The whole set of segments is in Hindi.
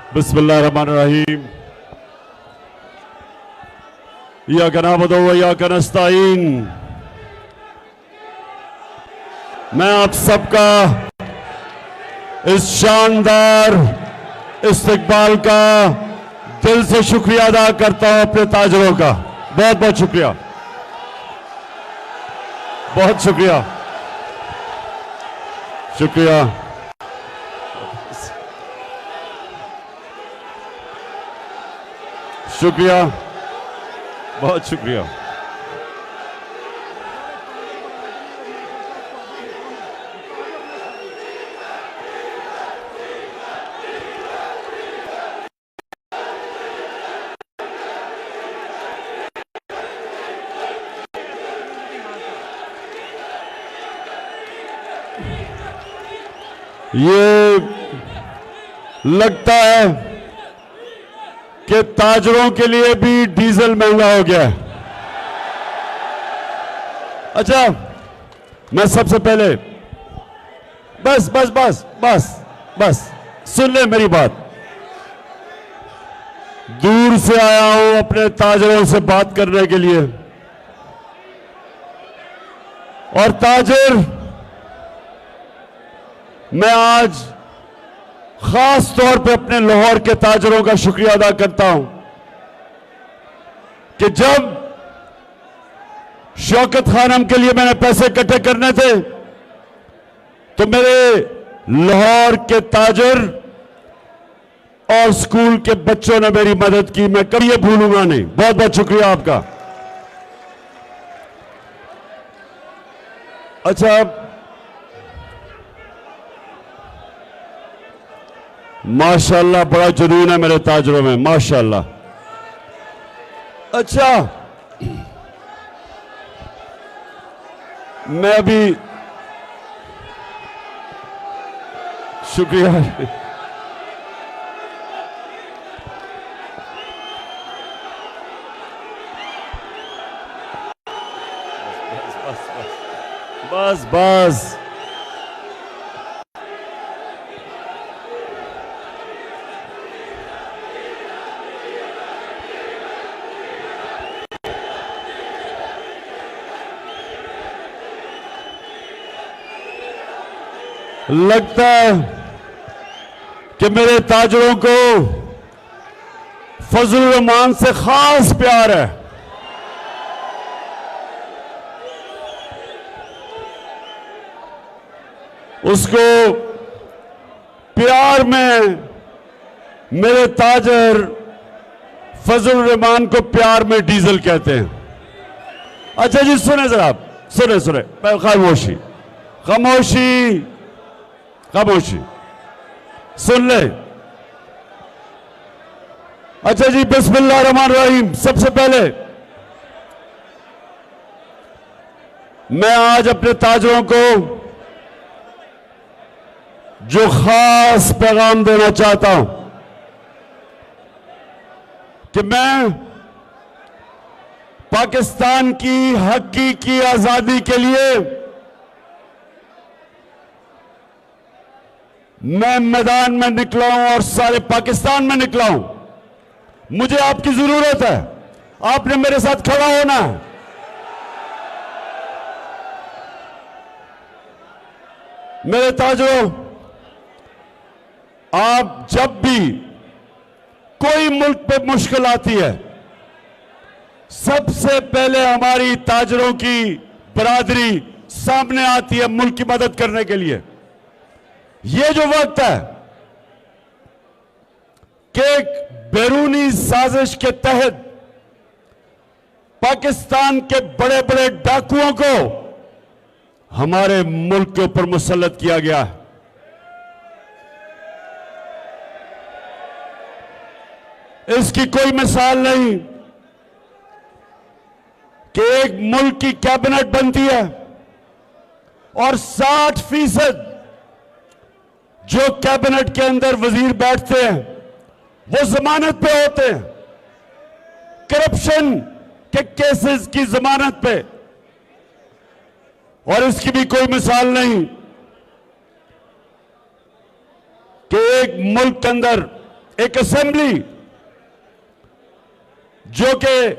बिस्मिल्लाहिर्रहमानिर्रहीम। इय्याका नअबुदु व इय्याका नस्तईन। मैं आप सबका इस शानदार इस्तकबाल का दिल से शुक्रिया अदा करता हूं अपने ताजरों का। बहुत बहुत शुक्रिया, बहुत शुक्रिया, शुक्रिया। शुक्रिया, बहुत शुक्रिया। ये लगता है कि ताजरों के लिए भी डीजल महंगा हो गया है। अच्छा, मैं सबसे पहले बस बस बस बस बस सुन ले मेरी बात। दूर से आया हूं अपने ताजरों से बात करने के लिए, और ताजर, मैं आज खास तौर पे अपने लाहौर के ताजरों का शुक्रिया अदा करता हूं कि जब शौकत खानम के लिए मैंने पैसे इकट्ठे करने थे तो मेरे लाहौर के ताजर और स्कूल के बच्चों ने मेरी मदद की। मैं कभी ये भूलूंगा नहीं। बहुत बहुत शुक्रिया आपका। अच्छा, माशाल्लाह बड़ा जुनून है मेरे ताजरों में, माशाल्लाह। अच्छा, मैं अभी शुक्रिया। बस बस लगता है कि मेरे ताजरों को फजलुर रहमान से खास प्यार है। उसको प्यार में मेरे ताजर फजलुर रहमान को प्यार में डीजल कहते हैं। अच्छा जी, सुने जरा, आप सुने सुने, खामोशी खामोशी खामोशी, सुन ले। अच्छा जी, बिस्मिल्लाहिर्रहमानिर्रहीम। सबसे पहले मैं आज अपने ताजरों को जो खास पैगाम देना चाहता हूं कि मैं पाकिस्तान की हकीकी आजादी के लिए मैं मैदान में निकला हूं और सारे पाकिस्तान में निकला हूं। मुझे आपकी जरूरत है, आपने मेरे साथ खड़ा होना है। मेरे ताजरों, आप जब भी कोई मुल्क पे मुश्किल आती है, सबसे पहले हमारी ताजरों की बरादरी सामने आती है मुल्क की मदद करने के लिए। ये जो वक्त है कि एक बैरूनी साजिश के तहत पाकिस्तान के बड़े बड़े डाकुओं को हमारे मुल्क के ऊपर मुसल्लत किया गया है। इसकी कोई मिसाल नहीं कि एक मुल्क की कैबिनेट बनती है और 60% जो कैबिनेट के अंदर वजीर बैठते हैं वो जमानत पे होते हैं, करप्शन के केसेस की जमानत पे। और इसकी भी कोई मिसाल नहीं कि एक मुल्क के अंदर एक असेंबली जो कि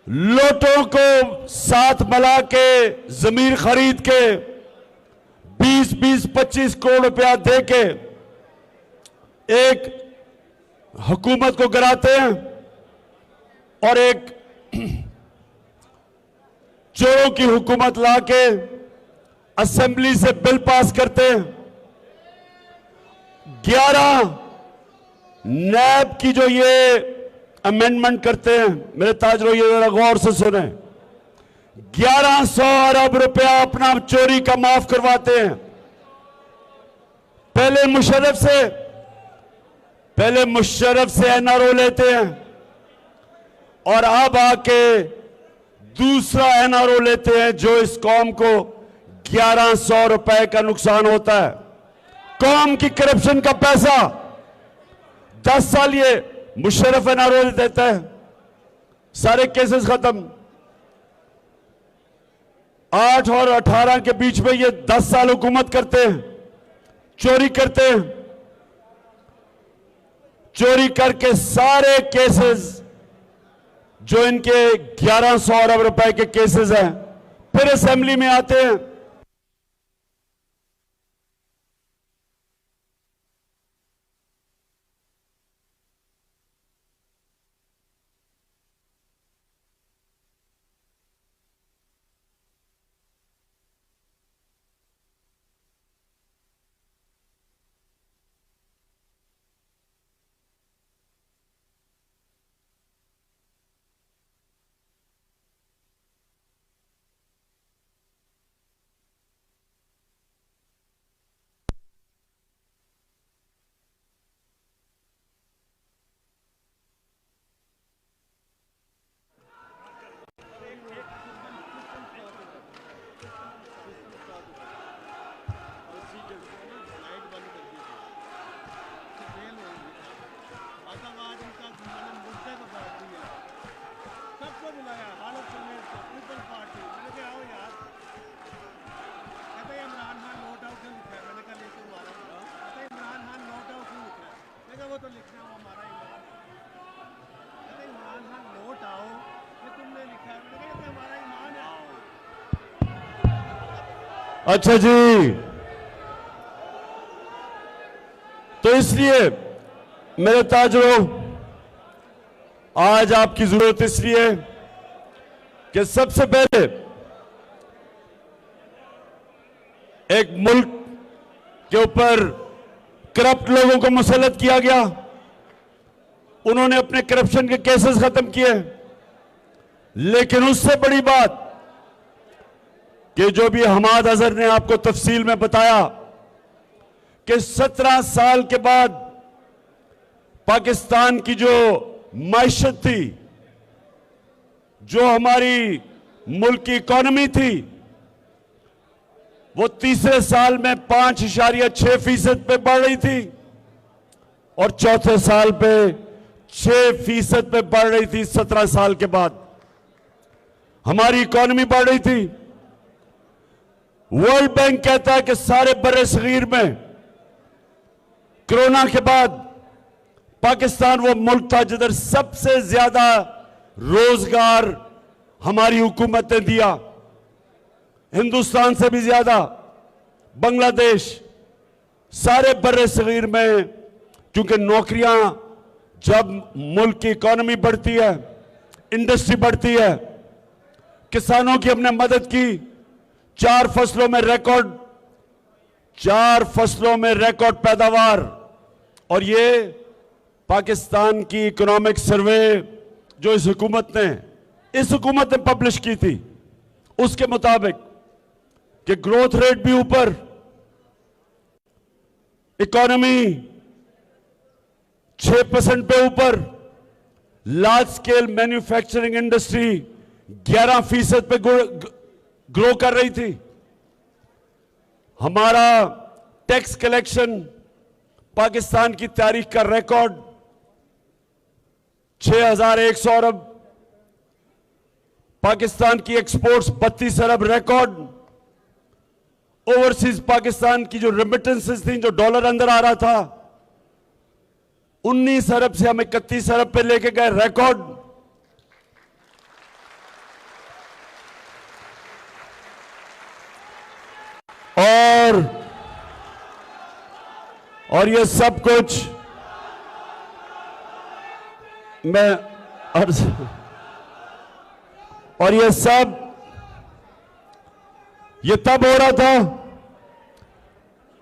लोटों को साथ मिला के जमीन खरीद के 20-25 करोड़ रुपया दे के एक हुकूमत को गिराते हैं और एक चोरों की हुकूमत लाके असेंबली से बिल पास करते हैं। 11 नैब की जो ये अमेंडमेंट करते हैं, मेरे ताजरों ये जरा गौर से सुने, 1100 अरब रुपया अपना चोरी का माफ करवाते हैं। पहले मुशर्रफ से एनआरओ लेते हैं और अब आके दूसरा एनआरओ लेते हैं जो इस कौम को 1100 रुपए का नुकसान होता है। कौम की करप्शन का पैसा 10 साल ये मुशर्रफ एनआरओ देता है, सारे केसेस खत्म। 8 और 18 के बीच में ये 10 साल हुकूमत करते हैं, चोरी करते हैं। चोरी करके सारे केसेस जो इनके 1100 अरब रुपए के केसेस हैं फिर असेंबली में आते हैं। अच्छा जी, तो इसलिए मेरे ताजरों आज आपकी जरूरत इसलिए कि सबसे पहले एक मुल्क के ऊपर करप्ट लोगों को मुसल्लत किया गया, उन्होंने अपने करप्शन के केसेस खत्म किए। लेकिन उससे बड़ी बात कि जो भी हमाद अजहर ने आपको तफसील में बताया कि 17 साल के बाद पाकिस्तान की जो मायशत थी, जो हमारी मुल्क की इकॉनमी थी, वो तीसरे साल में 5.6% पे बढ़ रही थी और चौथे साल पे 6% पे बढ़ रही थी। 17 साल के बाद हमारी इकॉनमी बढ़ रही थी। वर्ल्ड बैंक कहता है कि सारे बड़े सगीर में कोरोना के बाद पाकिस्तान वो मुल्क था जिधर सबसे ज्यादा रोजगार हमारी हुकूमत ने दिया, हिंदुस्तान से भी ज्यादा। बांग्लादेश, सारे बड़े सगीर में, क्योंकि नौकरियां, जब मुल्क की इकॉनमी बढ़ती है, इंडस्ट्री बढ़ती है, किसानों की हमने मदद की। 4 फसलों में रिकॉर्ड पैदावार। और ये पाकिस्तान की इकोनॉमिक सर्वे जो इस हुकूमत ने पब्लिश की थी, उसके मुताबिक कि ग्रोथ रेट भी ऊपर, इकोनॉमी 6% पे ऊपर, लार्ज स्केल मैन्युफैक्चरिंग इंडस्ट्री 11% पे ग्रो कर रही थी। हमारा टैक्स कलेक्शन पाकिस्तान की तारीख का रिकॉर्ड 6,100 अरब, पाकिस्तान की एक्सपोर्ट्स 32 अरब रिकॉर्ड। ओवरसीज पाकिस्तान की जो रेमिटेंसेस थी, जो डॉलर अंदर आ रहा था, 19 अरब से हम 31 अरब पे लेके गए, रिकॉर्ड। और ये सब कुछ मैं और ये तब हो रहा था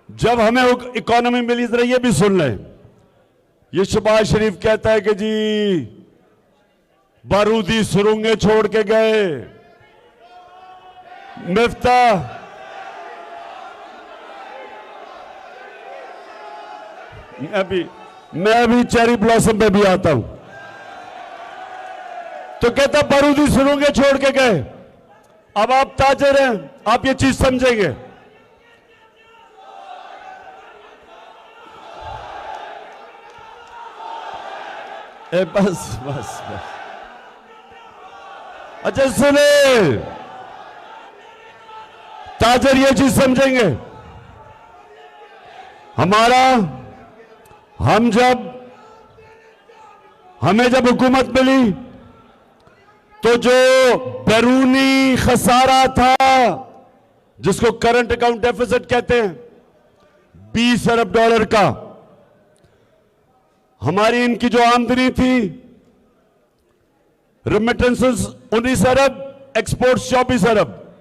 जब हमें इकोनॉमी मिली। जरा ये भी सुन लें, ये शहबाज शरीफ कहता है कि जी बारूदी सुरंगें छोड़ के गए, मिफ्ता मैं अभी चेरी ब्लॉसम पे भी आता हूं, तो कहता बारूदी सुरंगें छोड़ के गए। अब आप ताजर हैं, आप ये चीज समझेंगे। बस बस बस, अच्छा सुने, ताजर ये चीज समझेंगे। हमें जब हुकूमत मिली तो जो बैरूनी खसारा था, जिसको करंट अकाउंट डेफिसिट कहते हैं, 20 अरब डॉलर का, हमारी इनकी जो आमदनी थी, रेमिटेंसेस 19 अरब, एक्सपोर्ट्स 24 अरब,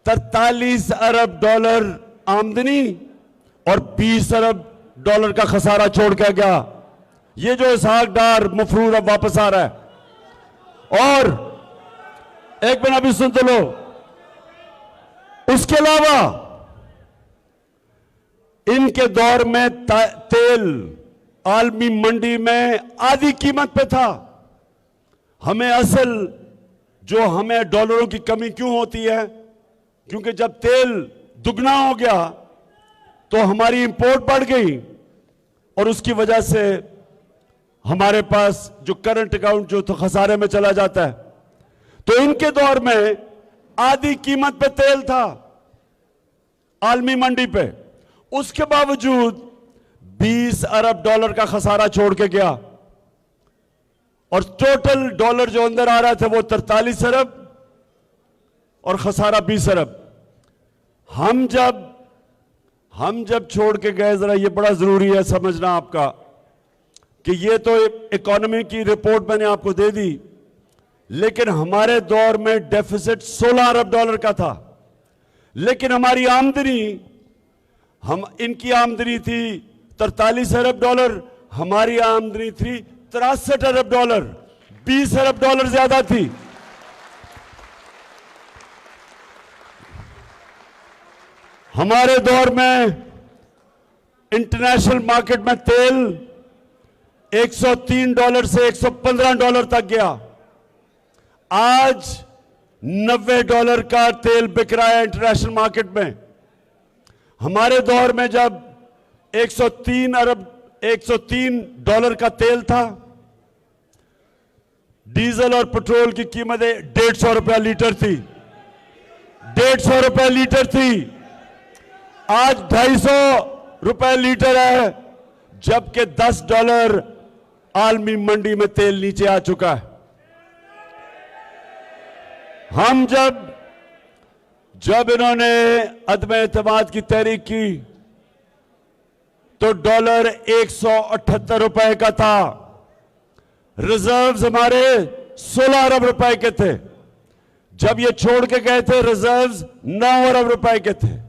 43 अरब डॉलर आमदनी और 20 अरब डॉलर का खसारा छोड़ के गया। ये जो इसहाक डार मफरूर अब वापस आ रहा है। और एक मिनट अभी सुन तो लो, उसके अलावा इनके दौर में तेल आलमी मंडी में आधी कीमत पे था। हमें हमें डॉलरों की कमी क्यों होती है? क्योंकि जब तेल दुगना हो गया तो हमारी इंपोर्ट बढ़ गई और उसकी वजह से हमारे पास जो करंट अकाउंट जो तो खसारे में चला जाता है। तो इनके दौर में आधी कीमत पे तेल था आलमी मंडी पे, उसके बावजूद 20 अरब डॉलर का खसारा छोड़ के गया और टोटल डॉलर जो अंदर आ रहा था वो 43 अरब और खसारा 20 अरब। हम जब छोड़ के गए, जरा ये बड़ा जरूरी है समझना आपका कि ये तो इकोनॉमी की रिपोर्ट मैंने आपको दे दी, लेकिन हमारे दौर में डेफिसिट 16 अरब डॉलर का था, लेकिन हमारी आमदनी, इनकी आमदनी थी 43 अरब डॉलर, हमारी आमदनी थी 63 अरब डॉलर, 20 अरब डॉलर ज्यादा थी। हमारे दौर में इंटरनेशनल मार्केट में तेल 103 डॉलर से 115 डॉलर तक गया। आज 90 डॉलर का तेल बिक रहा है इंटरनेशनल मार्केट में। हमारे दौर में जब 103 डॉलर का तेल था, डीजल और पेट्रोल की कीमत 150 रुपया लीटर थी, 150 रुपया लीटर थी। आज 250 रुपए लीटर है, जबकि 10 डॉलर आलमी मंडी में तेल नीचे आ चुका है। हम जब इन्होंने अदम एतमाद की तहरीक की तो डॉलर 178 रुपए का था, रिजर्व्स हमारे 16 अरब रुपए के थे। जब ये छोड़ के गए थे रिजर्व्स 9 अरब रुपए के थे।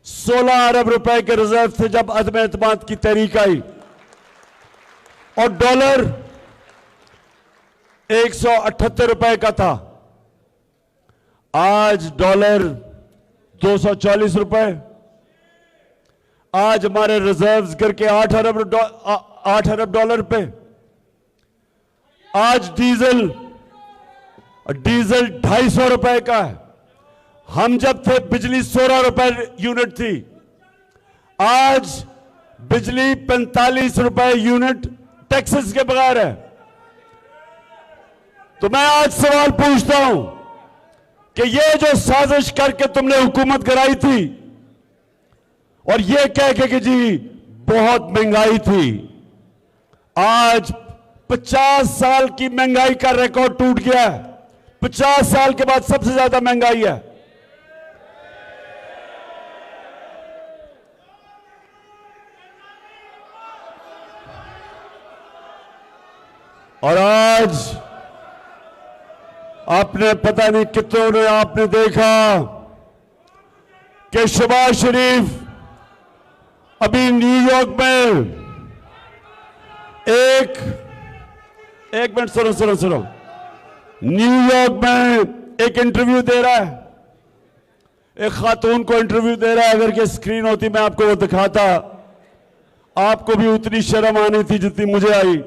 16 अरब रुपए के रिजर्व थे जब अदम एतमाद की तहरीक आई, और डॉलर 178 रुपए का था। आज डॉलर 240 रुपए। आज हमारे रिजर्व्स करके 8 अरब डॉलर पे। आज डीजल 250 रुपए का है। हम जब थे बिजली 16 रुपए यूनिट थी, आज बिजली 45 रुपए यूनिट टैक्सेस के बगैर है। तो मैं आज सवाल पूछता हूं कि ये जो साजिश करके तुमने हुकूमत कराई थी और ये कह के कि जी बहुत महंगाई थी, आज 50 साल की महंगाई का रिकॉर्ड टूट गया है। 50 साल के बाद सबसे ज्यादा महंगाई है। और आज आपने पता नहीं कितनों ने आपने देखा कि शहबाज शरीफ अभी न्यूयॉर्क में एक मिनट सुनो न्यूयॉर्क में एक इंटरव्यू दे रहा है, एक खातून को इंटरव्यू दे रहा है। अगर के स्क्रीन होती मैं आपको वो दिखाता, आपको भी उतनी शर्म आनी थी जितनी मुझे आई।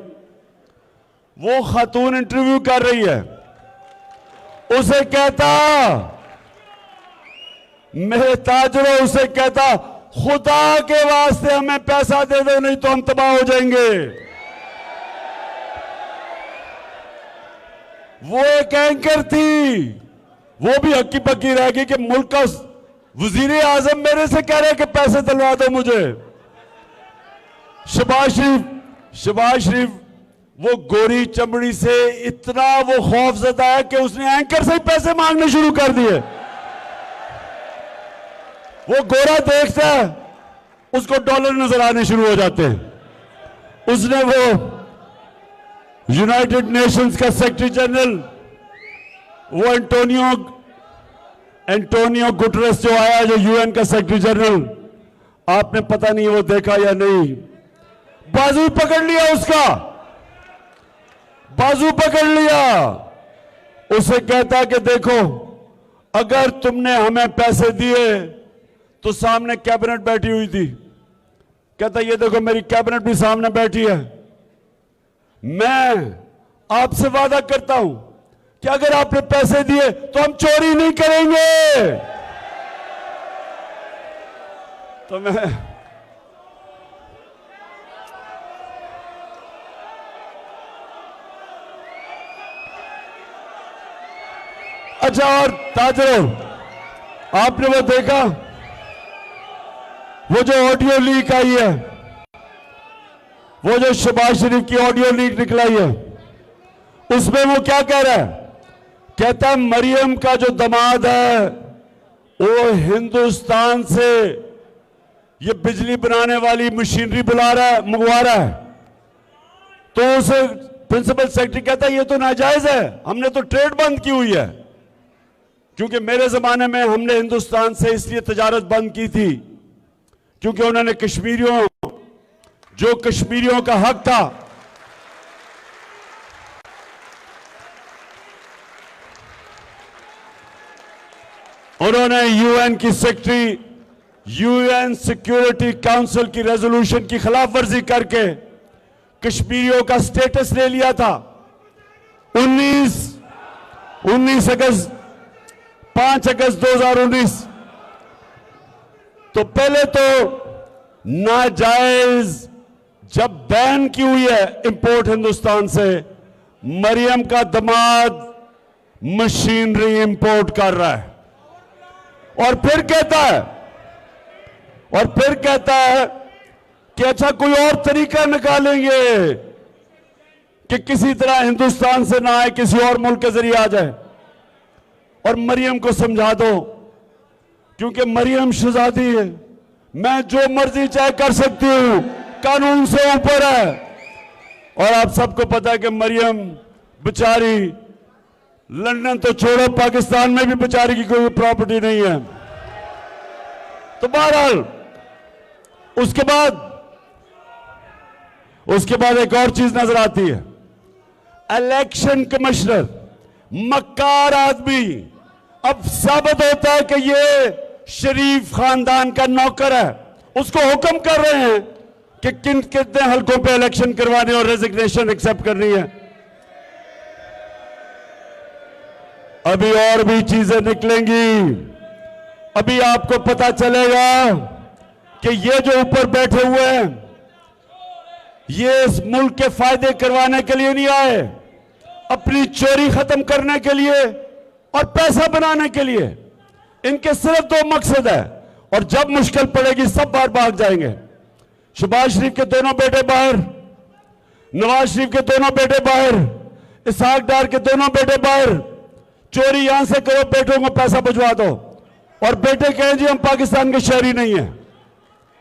वो खातून इंटरव्यू कर रही है, उसे कहता मेरे ताजरों, उसे कहता खुदा के वास्ते हमें पैसा दे दो नहीं तो हम तबाह हो जाएंगे। वो एक एंकर थी, वो भी हक्की पक्की रह गई कि मुल्क का वजीर आजम मेरे से कह रहे कि पैसे दिलवा दो मुझे। शहबाज शरीफ वो गोरी चमड़ी से इतना वो खौफजदा है कि उसने एंकर से ही पैसे मांगने शुरू कर दिए। वो गोरा देखता है, उसको डॉलर नजर आने शुरू हो जाते हैं। उसने वो यूनाइटेड नेशंस का सेक्रेटरी जनरल वो एंटोनियो गुटरेस जो आया, जो यूएन का सेक्रेटरी जनरल, आपने पता नहीं वो देखा या नहीं, बाजू पकड़ लिया उसका, बाजू पकड़ लिया। उसे कहता कि देखो अगर तुमने हमें पैसे दिए तो सामने कैबिनेट बैठी हुई थी, कहता ये देखो मेरी कैबिनेट भी सामने बैठी है, मैं आपसे वादा करता हूं कि अगर आपने पैसे दिए तो हम चोरी नहीं करेंगे। तो मैं अच्छा, और ताजरों आपने वो देखा वो जो ऑडियो लीक आई है, वो जो शहबाज शरीफ की ऑडियो लीक निकलाई है, उसमें वो क्या कह रहा है? कहता है मरियम का जो दामाद है वो हिंदुस्तान से ये बिजली बनाने वाली मशीनरी मंगवा रहा है। तो उसे प्रिंसिपल सेक्रेटरी कहता है ये तो नाजायज है, हमने तो ट्रेड बंद की हुई है। क्योंकि मेरे जमाने में हमने हिंदुस्तान से इसलिए तजारत बंद की थी क्योंकि उन्होंने जो कश्मीरियों का हक था, उन्होंने यूएन की सेक्रेटरी, यूएन सिक्योरिटी काउंसिल की रेजोल्यूशन की खिलाफ वर्जी करके कश्मीरियों का स्टेटस ले लिया था। 5 अगस्त 2019। तो पहले तो नाजायज जब बैन की हुई है इंपोर्ट हिंदुस्तान से, मरियम का दामाद मशीनरी इंपोर्ट कर रहा है और फिर कहता है कि अच्छा कोई और तरीका निकालेंगे कि किसी तरह हिंदुस्तान से ना आए, किसी और मुल्क के जरिए आ जाए और मरियम को समझा दो, क्योंकि मरियम शहजादी है, मैं जो मर्जी चाहे कर सकती हूं, कानून से ऊपर है। और आप सबको पता है कि मरियम बेचारी, लंदन तो छोड़ो, पाकिस्तान में भी बेचारी की कोई प्रॉपर्टी नहीं है। तो बहरहाल उसके बाद एक और चीज नजर आती है। इलेक्शन कमिश्नर मक्कार आदमी अब साबित होता है कि ये शरीफ खानदान का नौकर है। उसको हुक्म कर रहे हैं कि कितने हलकों पे इलेक्शन करवाने और रेजिग्नेशन एक्सेप्ट करनी है। अभी और भी चीजें निकलेंगी। अभी आपको पता चलेगा कि ये जो ऊपर बैठे हुए हैं, ये इस मुल्क के फायदे करवाने के लिए नहीं आए, अपनी चोरी खत्म करने के लिए और पैसा बनाने के लिए। इनके सिर्फ 2 मकसद है और जब मुश्किल पड़ेगी सब बाहर भाग जाएंगे। शहबाज शरीफ के दोनों बेटे बाहर, नवाज शरीफ के दोनों बेटे बाहर, इसहाक डार के दोनों बेटे बाहर, चोरी यहां से करो, बेटों को पैसा भिजवा दो, और बेटे कहें जी हम पाकिस्तान के शहरी नहीं हैं।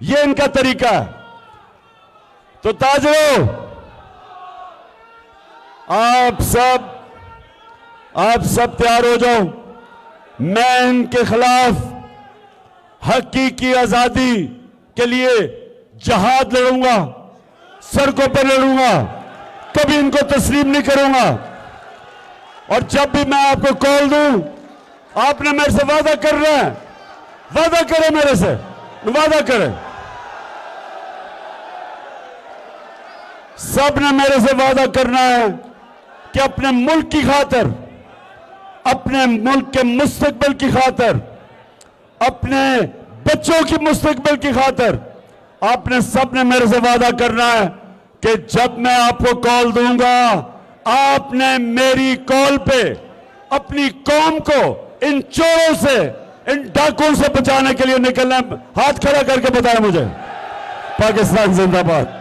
ये इनका तरीका है। तो ताजरों, आप सब तैयार हो जाओ। मैं इनके खिलाफ हकीकी आजादी के लिए जहाद लड़ूंगा, सड़कों पर लड़ूंगा, कभी इनको तस्लीम नहीं करूंगा। और जब भी मैं आपको कॉल दूं, आपने मेरे से वादा करना है, वादा करें मेरे से, वादा करें। सब ने मेरे से वादा करना है कि अपने मुल्क की खातिर, अपने मुल्क के मुस्तकबिल की खातिर, अपने बच्चों की मुस्तकबिल की खातिर आपने सबने मेरे से वादा करना है कि जब मैं आपको कॉल दूंगा, आपने मेरी कॉल पे अपनी कौम को इन चोरों से, इन डाकुओं से बचाने के लिए निकलना है। हाथ खड़ा करके बताएं मुझे। पाकिस्तान जिंदाबाद।